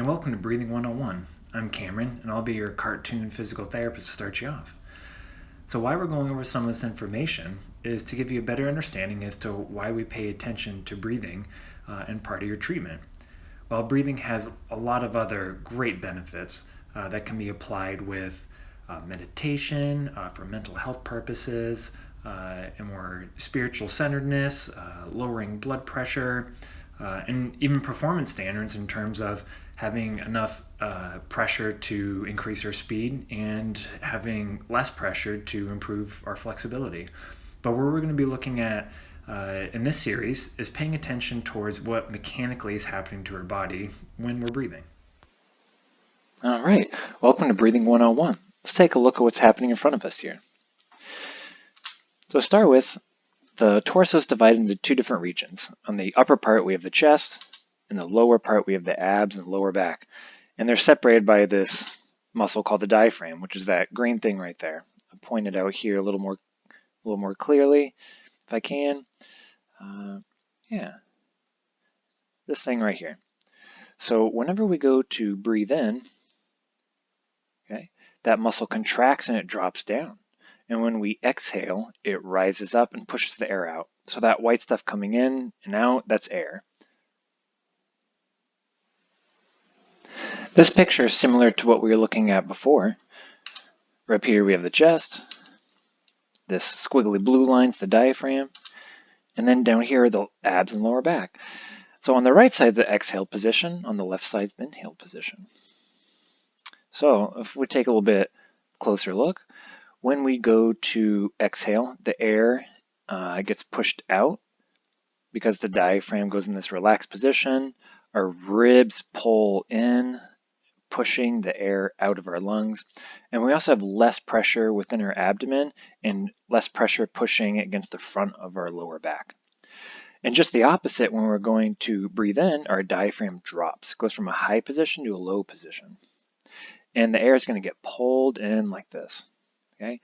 and welcome to Breathing 101. I'm Cameron, and I'll be your cartoon physical therapist to start you off. So why we're going over some of this information is to give you a better understanding as to why we pay attention to breathing and part of your treatment. While breathing has a lot of other great benefits that can be applied with meditation for mental health purposes, and more spiritual centeredness, lowering blood pressure, and even performance standards in terms of having enough pressure to increase our speed and having less pressure to improve our flexibility. But what we're going to be looking at in this series is paying attention towards what mechanically is happening to our body when we're breathing. All right, welcome to Breathing 101. Let's take a look at what's happening in front of us here. So to start with, the torso is divided into two different regions. On the upper part, we have the chest, and the lower part, we have the abs and lower back. And they're separated by this muscle called the diaphragm, which is that green thing right there. I'll point it out here a little more clearly, if I can. This thing right here. So whenever we go to breathe in, okay, that muscle contracts and it drops down. And when we exhale, it rises up and pushes the air out. So that white stuff coming in and out, that's air. This picture is similar to what we were looking at before. Right up here we have the chest. This squiggly blue line's the diaphragm. And then down here are the abs and lower back. So on the right side, the exhale position. On the left side is the inhale position. So if we take a little bit closer look, when we go to exhale, the air gets pushed out because the diaphragm goes in this relaxed position. Our ribs pull in, pushing the air out of our lungs. And we also have less pressure within our abdomen and less pressure pushing against the front of our lower back. And just the opposite, when we're going to breathe in, our diaphragm drops. It goes from a high position to a low position. And the air is going to get pulled in like this. Okay,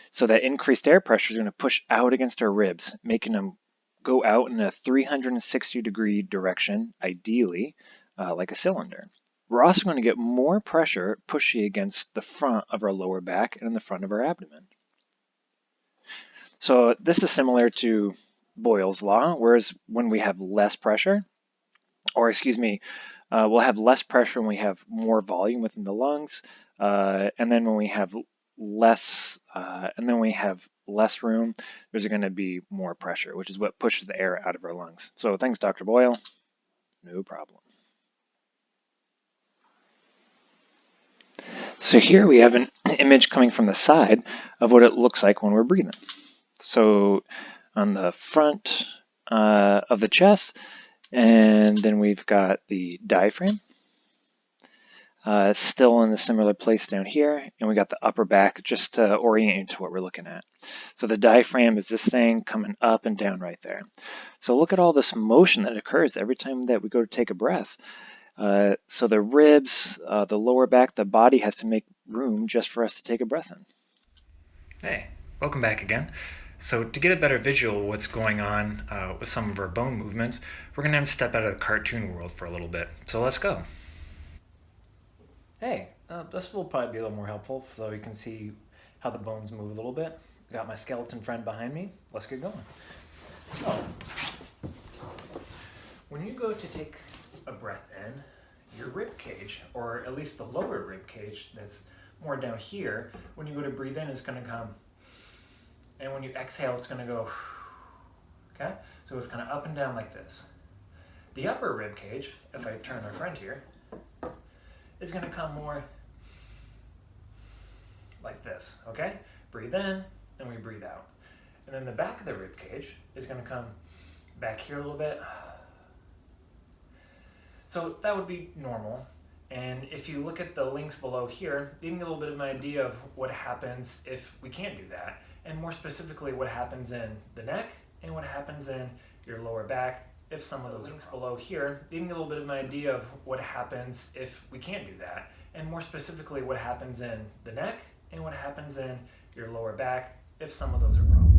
so that increased air pressure is going to push out against our ribs, making them go out in a 360-degree direction, ideally, like a cylinder. We're also going to get more pressure pushing against the front of our lower back and the front of our abdomen. So this is similar to Boyle's law, whereas when we have less pressure, we'll have less pressure when we have more volume within the lungs, and then when we have less room, there's going to be more pressure, which is what pushes the air out of our lungs. So thanks, Dr. Boyle. No problem. So here we have an image coming from the side of what it looks like when we're breathing. So on the front of the chest, and then we've got the diaphragm. Still in a similar place down here, and we got the upper back just to orient you to what we're looking at. So the diaphragm is this thing coming up and down right there. So look at all this motion that occurs every time that we go to take a breath. So the ribs, the lower back, the body has to make room just for us to take a breath in. Hey, welcome back again. So to get a better visual of what's going on with some of our bone movements, we're going to have to step out of the cartoon world for a little bit. So let's go. Hey, this will probably be a little more helpful so you can see how the bones move a little bit. Got my skeleton friend behind me. Let's get going. So, when you go to take a breath in, your rib cage, or at least the lower rib cage that's more down here, when you go to breathe in, it's going to come. And when you exhale, it's going to go. Okay? So it's kind of up and down like this. The upper rib cage, if I turn our friend here, is going to come more like this, okay? Breathe in, and we breathe out. And then the back of the rib cage is going to come back here a little bit. So that would be normal. And if you look at the links below here, you can get a little bit of an idea of what happens if we can't do that. And more specifically, what happens in the neck and what happens in your lower back. If some of those links below here, you can get a little bit of an idea of what happens if we can't do that. And more specifically, what happens in the neck and what happens in your lower back if some of those are problems.